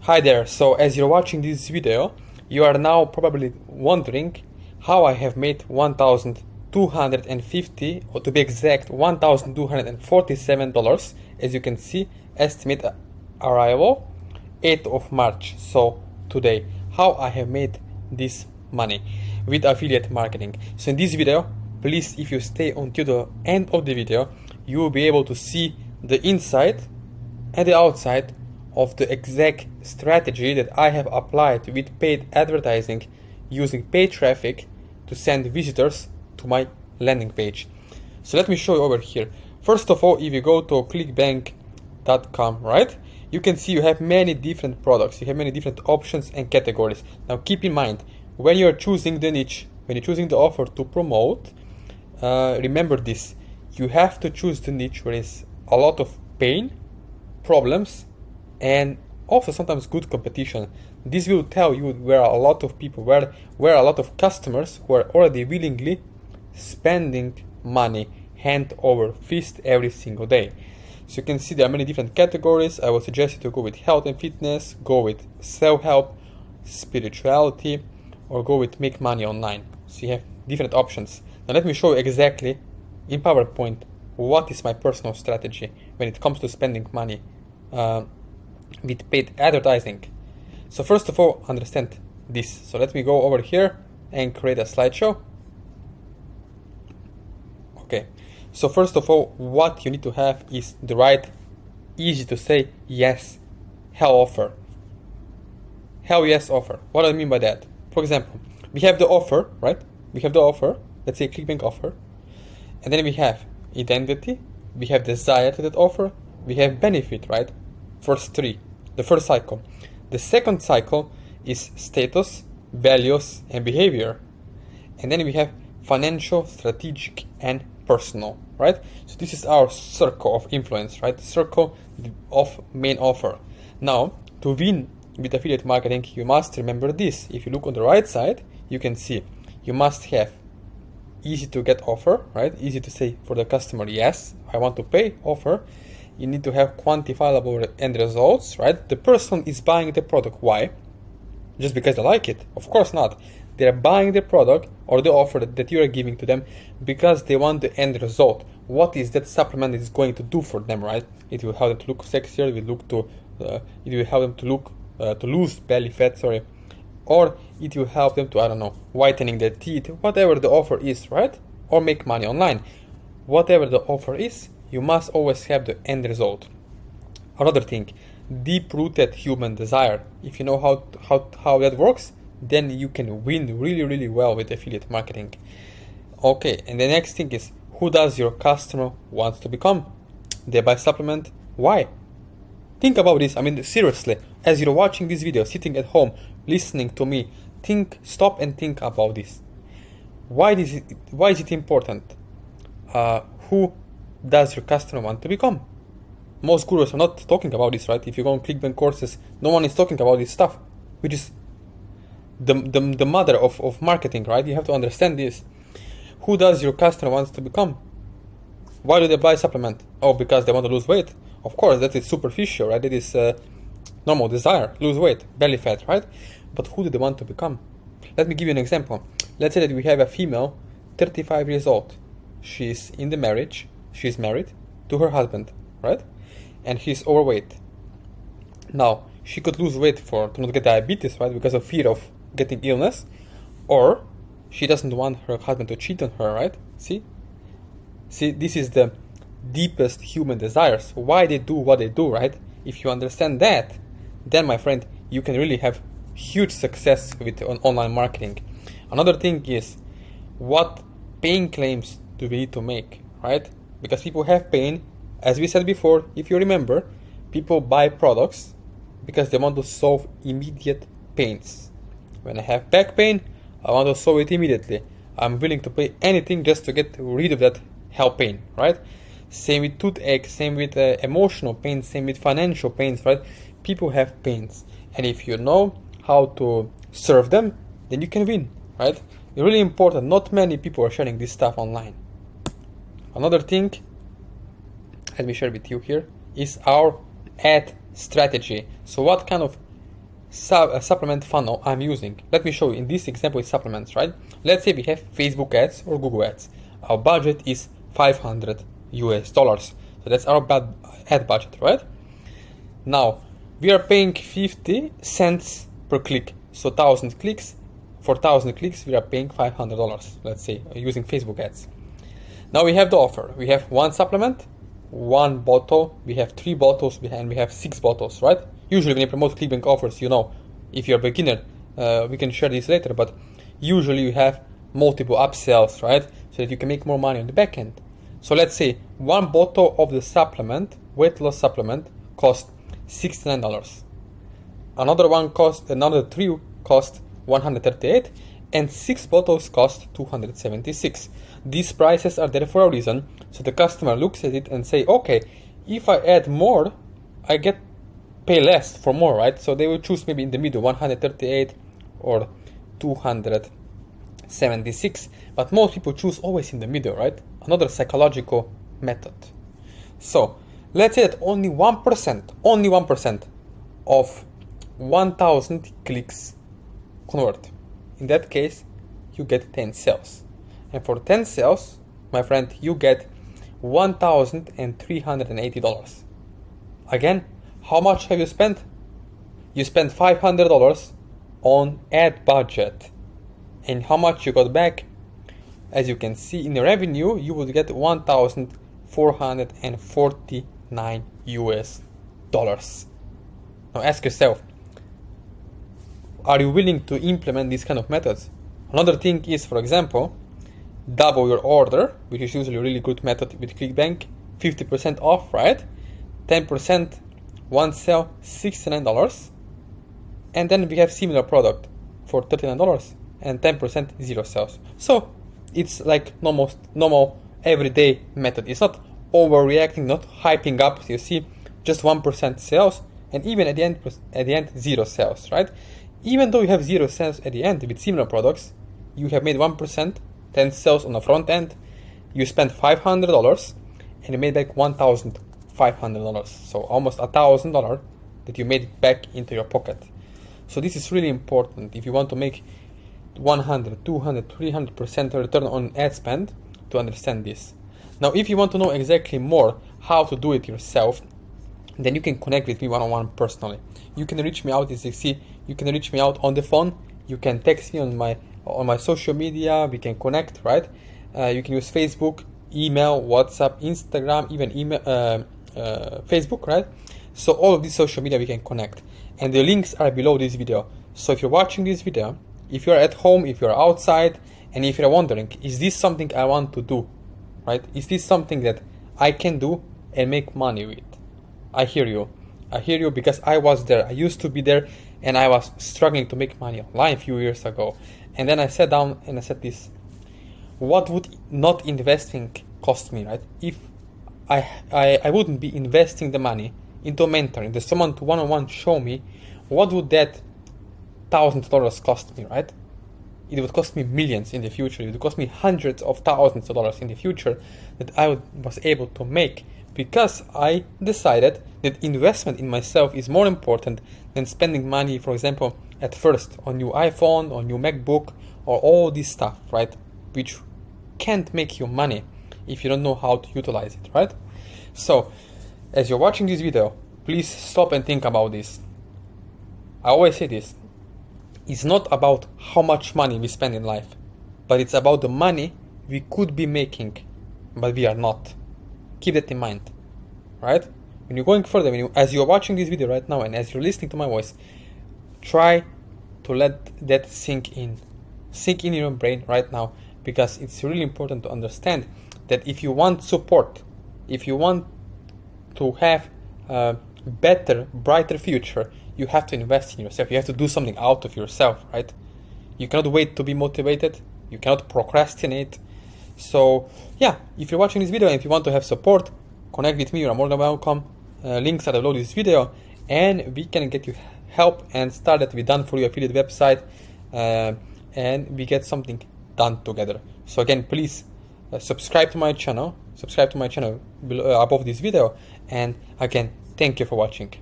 Hi there, so as you're watching this video, you are now probably wondering how I have made 1,250, or to be exact, $1,247, as you can see, estimate arrival 8th of March, so today, how I have made this money with affiliate marketing. So in this video, please, if you stay until the end of the video, you will be able to see the inside and the outside of the exact strategy that I have applied with paid advertising using paid traffic to send visitors to my landing page. So let me show you over here. First of all, if you go to clickbank.com, right, you can see you have many different products, you have many different options and categories. Now keep in mind, when you're choosing the niche, when you're choosing the offer to promote, remember this, you have to choose the niche where there's a lot of pain, problems, and also sometimes good competition. This will tell you where a lot of people, where a lot of customers who are already willingly spending money hand over fist every single day. So you can see there are many different categories. I would suggest you to go with health and fitness, go with self-help, spirituality, or go with make money online. So you have different options. Now let me show you exactly in PowerPoint what is my personal strategy when it comes to spending money with paid advertising. So first of all, understand this. So let me go over here and create a slideshow. Okay, so first of all, what you need to have is the right, easy to say yes, hell offer. Hell yes offer. What do I mean by that? For example, we have the offer, right? We have the offer, let's say Clickbank offer, and then we have identity, we have desire to that offer, we have benefit, right? First three, the first cycle. The second cycle is status, values, and behavior. And then we have financial, strategic, and personal, right? So this is our circle of influence, right? Circle of main offer. Now, to win with affiliate marketing, you must remember this. If you look on the right side, you can see you must have easy to get offer, right? Easy to say for the customer, yes, I want to pay offer. You need to have quantifiable end results, right? The person is buying the product. Why? Just because they like it? Of course not. They're buying the product or the offer that you are giving to them because they want the end result. What is that supplement is going to do for them, right? It will help them to look sexier. It will help them to look to lose belly fat, sorry, or it will help them to, I don't know, whitening their teeth, whatever the offer is, right? Or make money online. Whatever the offer is, you must always have the end result. Another thing, deep-rooted human desire. If you know how that works, then you can win really well with affiliate marketing. Okay, and the next thing is, who does your customer wants to become? They buy supplement. Why? Think about this. I mean, seriously, as you're watching this video, sitting at home, listening to me, stop and think about this. Why is it important? Who does your customer want to become? Most gurus are not talking about this, right? If you go on Clickbank courses, no one is talking about this stuff, which is the mother of marketing, right? You have to understand this. Who does your customer wants to become? Why do they buy supplement? Oh, because they want to lose weight. Of course, that is superficial, right? That is normal desire, lose weight, belly fat, right? But who do they want to become? Let me give you an example. Let's say that we have a female, 35 years old. She's in the marriage. She's married to her husband, right? And he's overweight. Now, she could lose weight to not get diabetes, right? Because of fear of getting illness. Or she doesn't want her husband to cheat on her, right? See, this is the deepest human desires. Why they do what they do, right? If you understand that, then my friend, you can really have huge success with online marketing. Another thing is, what pain claims do we need to make, right? Because people have pain. As we said before, if you remember, people buy products because they want to solve immediate pains. When I have back pain, I want to solve it immediately. I'm willing to pay anything just to get rid of that hell pain, right? Same with toothache, same with emotional pain, same with financial pains, right? People have pains. And if you know how to serve them, then you can win, right? It's really important. Not many people are sharing this stuff online. Another thing, let me share with you here, is our ad strategy. So what kind of supplement funnel I'm using. Let me show you. In this example, it's supplements, right? Let's say we have Facebook ads or Google ads. Our budget is $500 US. So that's our ad budget, right? Now we are paying 50 cents per click. So 1,000 clicks. For 1,000 clicks, we are paying $500. Let's say using Facebook ads. Now we have the offer. We have one supplement, one bottle. We have 3 bottles, and we have 6 bottles, right? Usually when you promote Clickbank offers, you know, if you're a beginner, we can share this later, but usually you have multiple upsells, right? So that you can make more money on the back end. So let's say one bottle of the supplement, weight loss supplement, cost $69. Another 3 cost $138, and 6 bottles cost $276. These prices are there for a reason, so the customer looks at it and say, okay, if I add more, I pay less for more, right? So they will choose maybe in the middle, 138 or 276, but most people choose always in the middle, right? Another psychological method. So let's say that only 1% of 1,000 clicks convert. In that case, you get 10 sales. And for 10 sales, my friend, you get $1,380. Again, how much have you spent? You spent $500 on ad budget. And how much you got back? As you can see in the revenue, you will get $1,449 US. Now ask yourself, are you willing to implement these kind of methods? Another thing is, for example, double your order, which is usually a really good method with Clickbank, 50% off, right? 10%, one sale, $69. And then we have similar product for $39 and 10% 0 sales. So it's like normal everyday method. It's not overreacting, not hyping up. You see, just 1% sales, and even at the end 0 sales, right? Even though you have 0 sales at the end with similar products, you have made 1%, 10 sales on the front end. You spent $500 and you made back $1,500. So almost $1,000 that you made back into your pocket. So this is really important if you want to make 100, 200, 300% return on ad spend, to understand this. Now, if you want to know exactly more how to do it yourself, then you can connect with me one-on-one personally. You can reach me out, as you see, you can reach me out on the phone, you can text me on my social media, we can connect, right? You can use Facebook, email, WhatsApp, Instagram, even Facebook, right? So all of these social media we can connect, and the links are below this video. So if you're watching this video, if you're at home, if you're outside, and if you're wondering, is this something I want to do, right? Is this something that I can do and make money with? I hear you because I was there. I used to be there, and I was struggling to make money online a few years ago. And then I sat down and I said this: what would not investing cost me, right? If I wouldn't be investing the money into a mentor, into someone to one-on-one show me, what would that $1,000 cost me, right? It would cost me millions in the future. It would cost me hundreds of thousands of dollars in the future that I was able to make, because I decided that investment in myself is more important than spending money, for example, at first on new iPhone, on new MacBook, or all this stuff, right? Which can't make you money if you don't know how to utilize it, right? So, as you're watching this video, please stop and think about this. I always say this: it's not about how much money we spend in life, but it's about the money we could be making, but we are not. Keep that in mind, right? When you're going further, as you're watching this video right now and as you're listening to my voice, try to let that sink in your brain right now, because it's really important to understand that if you want support, if you want to have a better, brighter future, you have to invest in yourself. You have to do something out of yourself, right? You cannot wait to be motivated. You cannot procrastinate. So yeah, if you're watching this video and if you want to have support, connect with me. You're more than welcome. Links are below this video, and we can get you help and start that we done for you affiliate website, and we get something done together. So again, please subscribe to my channel below, above this video, and again, thank you for watching.